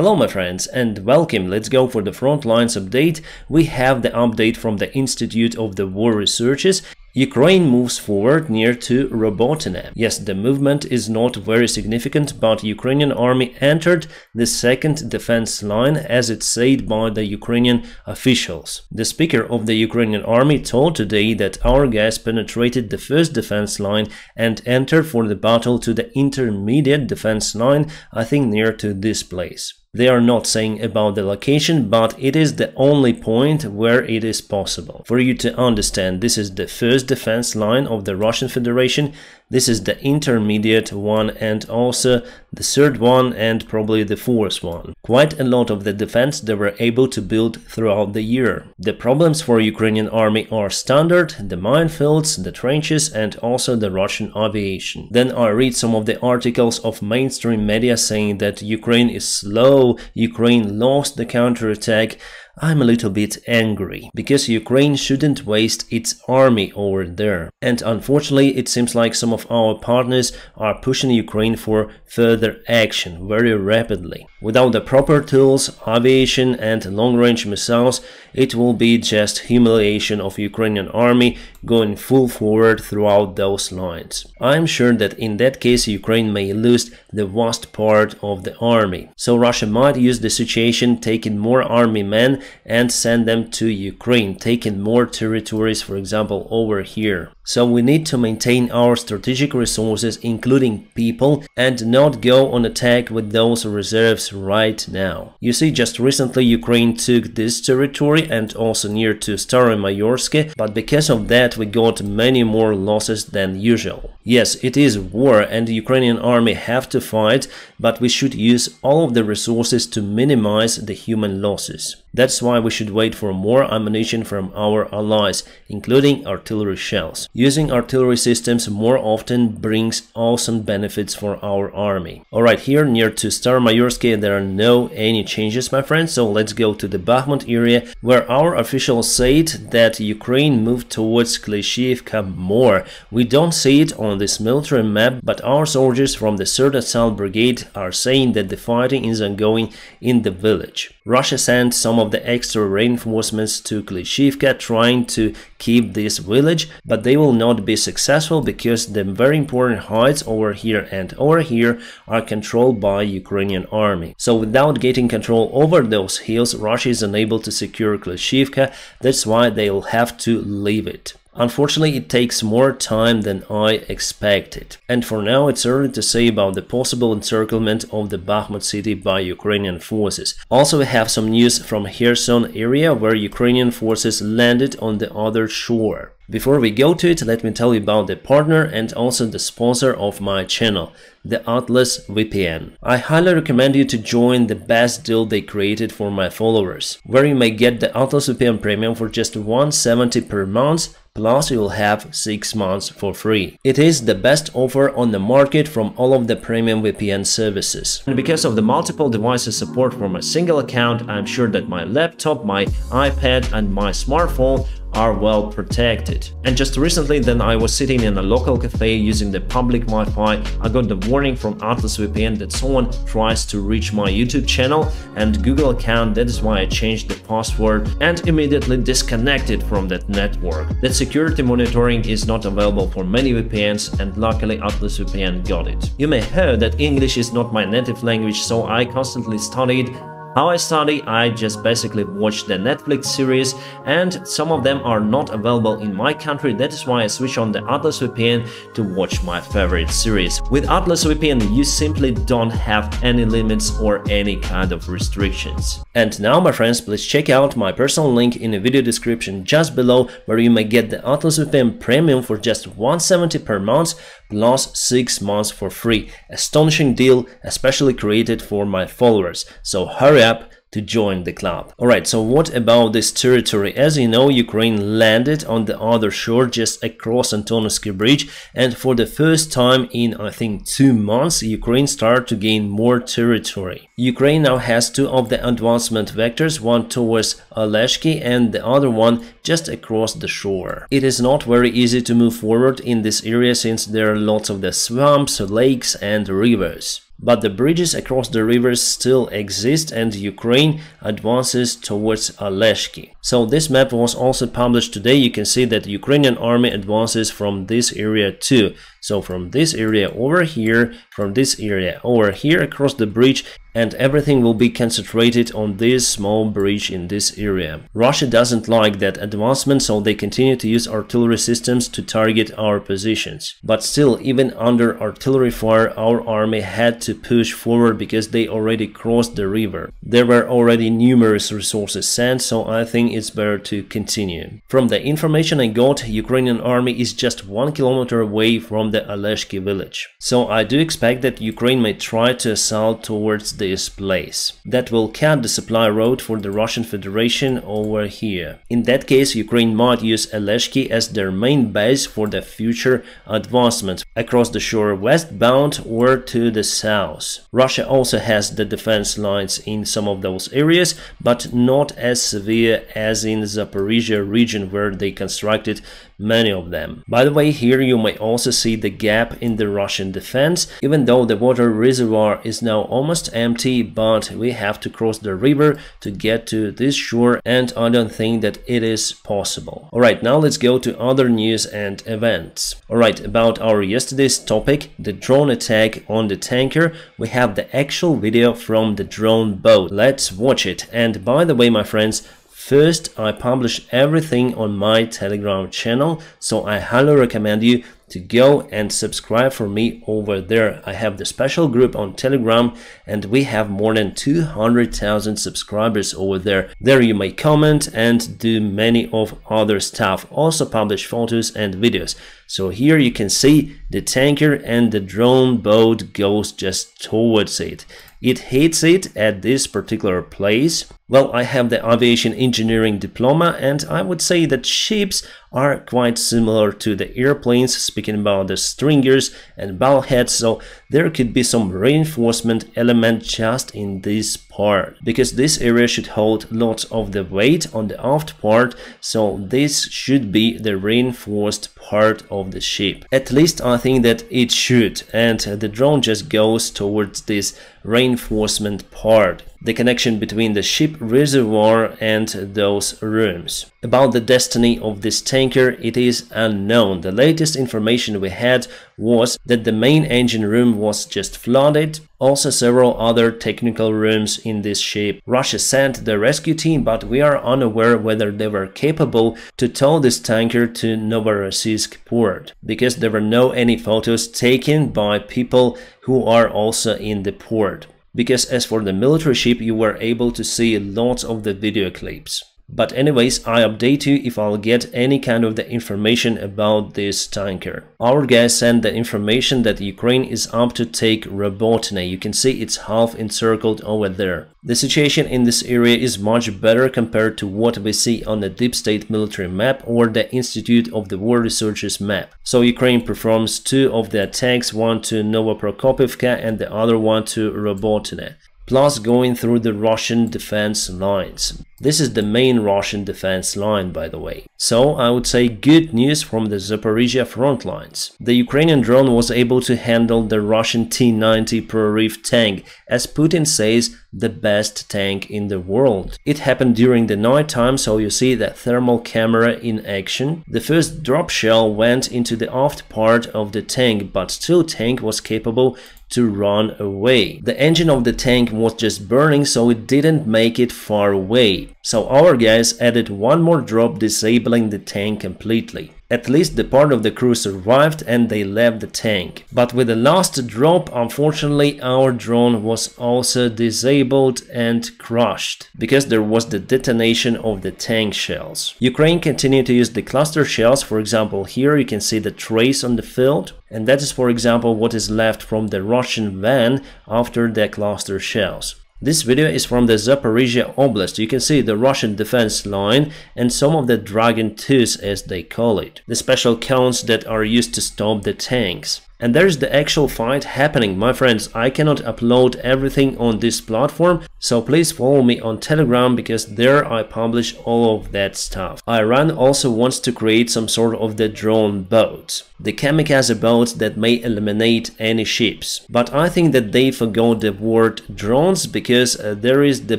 Hello my friends and welcome. Let's go for the front lines update. We have the update from the Institute of the War Researches. Ukraine moves forward near to Robotyne. Yes, the movement is not very significant, but Ukrainian army entered the second defense line, as it's said by the Ukrainian officials. The speaker of the Ukrainian army told today that our guys penetrated the first defense line and entered for the battle to the intermediate defense line, I think near to this place. They are not saying about the location, but it is the only point where it is possible. For you to understand, this is the first defense line of the Russian Federation, this is the intermediate one, and also the third one and probably the fourth one. Quite a lot of the defense they were able to build throughout the year. The problems for Ukrainian army are standard, the minefields, the trenches, and also the Russian aviation. Then I read some of the articles of mainstream media saying that Ukraine is slow, Ukraine lost the counterattack. I'm a little bit angry, because Ukraine shouldn't waste its army over there. And unfortunately, it seems like some of our partners are pushing Ukraine for further action very rapidly. Without the proper tools, aviation and long-range missiles, it will be just humiliation of Ukrainian army going full forward throughout those lines. I'm sure that in that case Ukraine may lose the vast part of the army. So Russia might use the situation, taking more army men and send them to Ukraine, taking more territories, for example, over here. So we need to maintain our strategic resources, including people, and not go on attack with those reserves right now. You see, just recently Ukraine took this territory and also near to Staromayorsk, but because of that we got many more losses than usual. Yes, it is war and the Ukrainian army have to fight, but we should use all of the resources to minimize the human losses. That's why we should wait for more ammunition from our allies, including artillery shells. Using artillery systems more often brings awesome benefits for our army. Alright, here near to Staromayorsk there are no any changes, my friends, so let's go to the Bakhmut area, where our officials said that Ukraine moved towards Klishchiivka more. We don't see it on this military map, but our soldiers from the 3rd Assault Brigade are saying that the fighting is ongoing in the village. Russia sent some of the extra reinforcements to Klishchiivka trying to keep this village, but they will not be successful because the very important heights over here and over here are controlled by Ukrainian army. So without getting control over those hills, Russia is unable to secure Klishchiivka. That's why they'll have to leave it. Unfortunately, it takes more time than I expected. And for now, it's early to say about the possible encirclement of the Bakhmut city by Ukrainian forces. Also, we have some news from Kherson area, where Ukrainian forces landed on the other shore. Before we go to it, let me tell you about the partner and also the sponsor of my channel, the Atlas VPN. I highly recommend you to join the best deal they created for my followers, where you may get the Atlas VPN Premium for just $170 per month, plus you'll have 6 months for free. It is the best offer on the market from all of the premium VPN services. And because of the multiple devices support from a single account, I'm sure that my laptop, my iPad and my smartphone are well protected. And just recently then I was sitting in a local cafe using the public Wi-Fi. I got the warning from Atlas VPN that someone tries to reach my YouTube channel and Google account. That is why I changed the password and immediately disconnected from that network. That security monitoring is not available for many VPNs, and luckily Atlas VPN got it. You may hear that English is not my native language, so I constantly studied. How I study, I just basically watch the Netflix series, and some of them are not available in my country. That is why I switch on the Atlas VPN to watch my favorite series. With Atlas VPN, you simply don't have any limits or any kind of restrictions. And now, my friends, please check out my personal link in the video description just below, where you may get the Atlas VPN Premium for just $170 per month plus 6 months for free. Astonishing deal, especially created for my followers. So hurry up to join the club. Alright, so what about this territory? As you know, Ukraine landed on the other shore just across Antonovsky Bridge, and for the first time in I think 2 months, Ukraine started to gain more territory. Ukraine now has 2 of the advancement vectors, one towards Oleshki and the other one just across the shore. It is not very easy to move forward in this area since there are lots of the swamps, lakes and rivers. but the bridges across the rivers still exist and Ukraine advances towards Aleshki. So this map was also published today. You can see that Ukrainian army advances from this area too. So from this area over here, from this area over here across the bridge, and everything will be concentrated on this small bridge in this area. Russia doesn't like that advancement, so they continue to use artillery systems to target our positions. But still, even under artillery fire, our army had to push forward because they already crossed the river. There were already numerous resources sent, so I think it's better to continue. From the information I got, Ukrainian army is just 1 kilometer away from the Aleshki village. So I do expect that Ukraine may try to assault towards this place. That will cut the supply road for the Russian Federation over here. In that case, Ukraine might use Aleshki as their main base for the future advancement across the shore westbound or to the south. Russia also has the defense lines in some of those areas, but not as severe as in the Zaporizhia region where they constructed many of them. By the way, here you may also see the gap in the Russian defense, even though the water reservoir is now almost empty, but we have to cross the river to get to this shore, and I don't think that it is possible. Alright, now let's go to other news and events. Alright, about our yesterday's topic, the drone attack on the tanker, we have the actual video from the drone boat. Let's watch it. And by the way, my friends, first, I publish everything on my Telegram channel, so I highly recommend you to go and subscribe for me over there. I have the special group on Telegram and we have more than 200,000 subscribers over there. There you may comment and do many of other stuff, also publish photos and videos. So here you can see the tanker and the drone boat goes just towards it. It hits it at this particular place. Well, I have the aviation engineering diploma and I would say that ships are quite similar to the airplanes, speaking about the stringers and bulkheads, so there could be some reinforcement element just in this part, because this area should hold lots of the weight on the aft part, so this should be the reinforced part of the ship. At least I think that it should, and the drone just goes towards this reinforcement part, the connection between the ship reservoir and those rooms. About the destiny of this tanker, it is unknown. The latest information we had was that the main engine room was just flooded, also several other technical rooms in this ship. Russia sent the rescue team, but we are unaware whether they were capable to tow this tanker to Novorossiysk port, because there were no any photos taken by people who are also in the port. Because as for the military ship, you were able to see lots of the video clips. But anyways, I update you if I'll get any kind of the information about this tanker. Our guys sent the information that Ukraine is up to take Robotyne. You can see it's half encircled over there. The situation in this area is much better compared to what we see on the Deep State military map or the Institute of the War Researchers map. So Ukraine performs 2 of the attacks, one to Novoprokopivka and the other one to Robotyne, plus going through the Russian defense lines. This is the main Russian defense line, by the way. So I would say good news from the Zaporizhia front lines. The Ukrainian drone was able to handle the Russian T-90 Prorif tank, as Putin says, the best tank in the world. It happened during the night time, so you see that thermal camera in action. The first drop shell went into the aft part of the tank, but still tank was capable to run away. The engine of the tank was just burning, so it didn't make it far away. So our guys added one more drop, disabling the tank completely. At least the part of the crew survived and they left the tank. But with the last drop, unfortunately, our drone was also disabled and crushed, because there was the detonation of the tank shells. Ukraine continued to use the cluster shells. For example, here you can see the trace on the field. And that is, for example, what is left from the Russian van after the cluster shells. This video is from the Zaporizhia Oblast. You can see the Russian defense line and some of the Dragon 2s, as they call it, the special cones that are used to stop the tanks. And there's the actual fight happening. My friends, I cannot upload everything on this platform, so please follow me on Telegram, because there I publish all of that stuff. Iran also wants to create some sort of the drone boat, the kamikaze boats that may eliminate any ships. But I think that they forgot the word drones, because there is the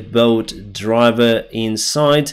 boat driver inside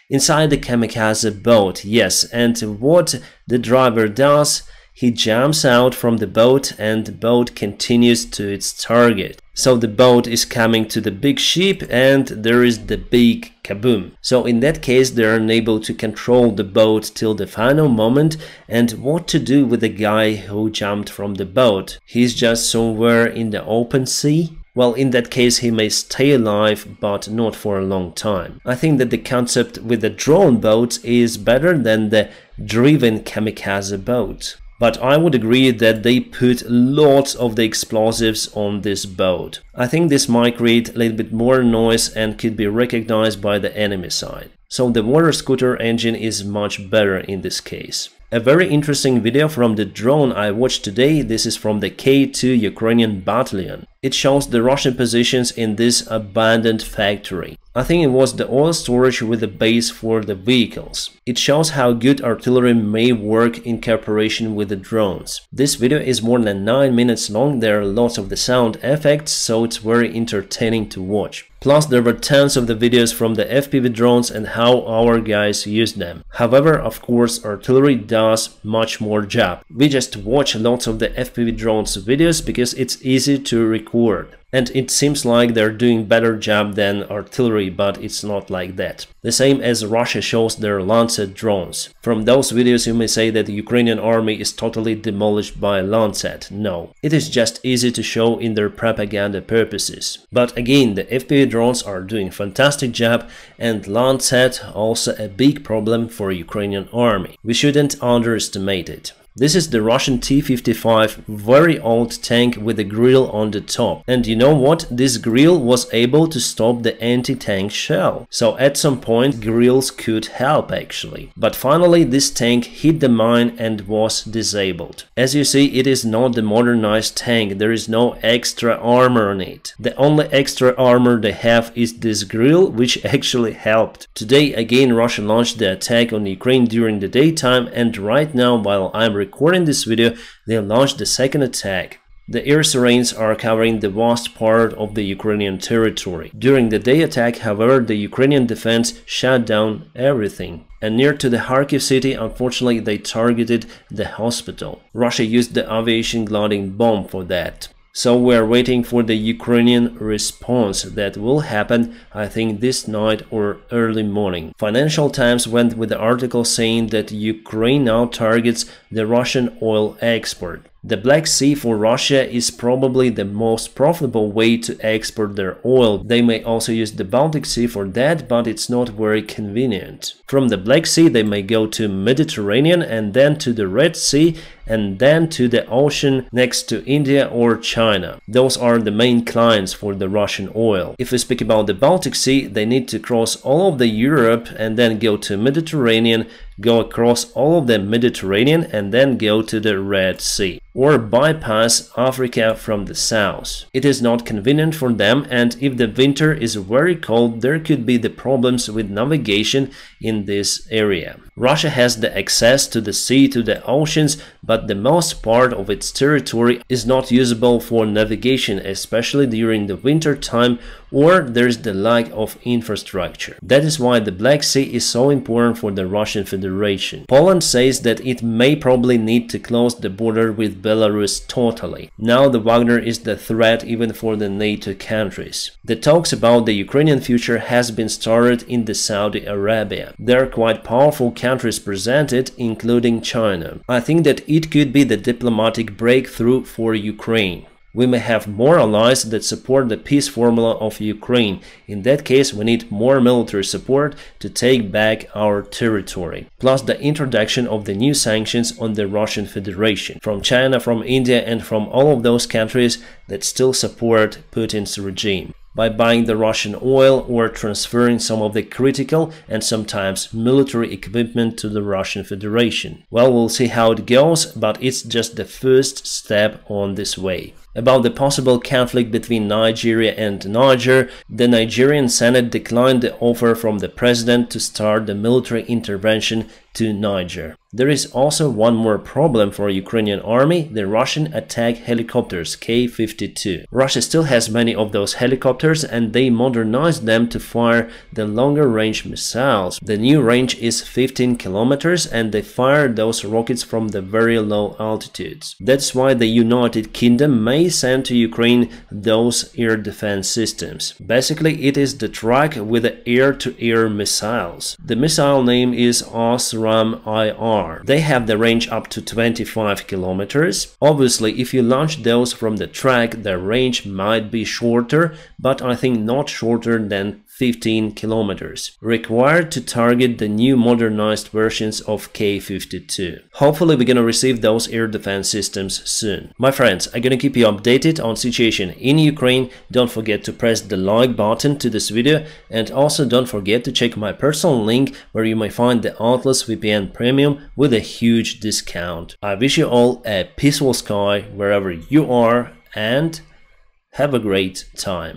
the kamikaze boat. Yes, and what the driver does, he jumps out from the boat and the boat continues to its target. So the boat is coming to the big ship and there is the big kaboom. So in that case they are unable to control the boat till the final moment. And what to do with the guy who jumped from the boat? He's just somewhere in the open sea? Well, in that case he may stay alive, but not for a long time. I think that the concept with the drone boats is better than the driven kamikaze boat. But I would agree that they put lots of the explosives on this boat. I think this might create a little bit more noise and could be recognized by the enemy side. So the water scooter engine is much better in this case. A very interesting video from the drone I watched today. This is from the K2 Ukrainian battalion. It shows the Russian positions in this abandoned factory. I think it was the oil storage with a base for the vehicles. It shows how good artillery may work in cooperation with the drones. This video is more than 9 minutes long. There are lots of the sound effects, so it's very entertaining to watch. Plus there were tons of the videos from the FPV drones and how our guys use them. However, of course, artillery does much more job. We just watch lots of the FPV drones videos because it's easy to record. And it seems like they're doing better job than artillery, but it's not like that. The same as Russia shows their Lancet drones. From those videos you may say that the Ukrainian army is totally demolished by Lancet. No, it is just easy to show in their propaganda purposes. But again, the FPV drones are doing fantastic job, and Lancet also a big problem for Ukrainian army. We shouldn't underestimate it. This is the Russian T-55, very old tank with a grill on the top. And you know what? This grill was able to stop the anti-tank shell. So at some point grills could help actually. But finally this tank hit the mine and was disabled. As you see, it is not the modernized tank. There is no extra armor on it. The only extra armor they have is this grill, which actually helped. Today again Russia launched the attack on Ukraine during the daytime, and right now while I'm recording this video, they launched the second attack. The air sirens are covering the vast part of the Ukrainian territory. During the day attack, however, the Ukrainian defense shut down everything. And near to the Kharkiv city, unfortunately, they targeted the hospital. Russia used the aviation gliding bomb for that. So we're waiting for the Ukrainian response that will happen, I think, this night or early morning. Financial Times went with the article saying that Ukraine now targets the Russian oil export. The Black Sea for Russia is probably the most profitable way to export their oil. They may also use the Baltic Sea for that, but it's not very convenient. From the Black Sea they may go to Mediterranean and then to the Red Sea and then to the ocean next to India or China. Those are the main clients for the Russian oil. If we speak about the Baltic Sea, they need to cross all of the Europe and then go to Mediterranean, go across all of the Mediterranean and then go to the Red Sea, or bypass Africa from the south. It is not convenient for them, and if the winter is very cold, there could be the problems with navigation in this area. Russia has the access to the sea, to the oceans, but the most part of its territory is not usable for navigation, especially during the winter time, or there's the lack of infrastructure. That is why the Black Sea is so important for the Russian Federation. Poland says that it may probably need to close the border with Belarus totally. Now the Wagner is the threat even for the NATO countries. The talks about the Ukrainian future has been started in the Saudi Arabia. There are quite powerful countries presented, including China. I think that it could be the diplomatic breakthrough for Ukraine. We may have more allies that support the peace formula of Ukraine. In that case, we need more military support to take back our territory. Plus the introduction of the new sanctions on the Russian Federation from China, from India and from all of those countries that still support Putin's regime. by buying the Russian oil or transferring some of the critical and sometimes military equipment to the Russian Federation. Well, we'll see how it goes, but it's just the first step on this way. About the possible conflict between Nigeria and Niger, the Nigerian Senate declined the offer from the president to start the military intervention to Niger. There is also one more problem for Ukrainian army, the Russian attack helicopters K-52. Russia still has many of those helicopters and they modernized them to fire the longer range missiles. The new range is 15 kilometers and they fire those rockets from the very low altitudes. That's why the United Kingdom may send to Ukraine those air defense systems. Basically, it is the track with the air-to-air missiles. The missile name is Osram-IR. They have the range up to 25 kilometers. Obviously, if you launch those from the track, the range might be shorter, but I think not shorter than 15 kilometers, required to target the new modernized versions of K-52. Hopefully we're gonna receive those air defense systems soon. My friends, I'm gonna keep you updated on situation in Ukraine. Don't forget to press the like button to this video, and also don't forget to check my personal link where you may find the Atlas VPN Premium with a huge discount. I wish you all a peaceful sky wherever you are and have a great time.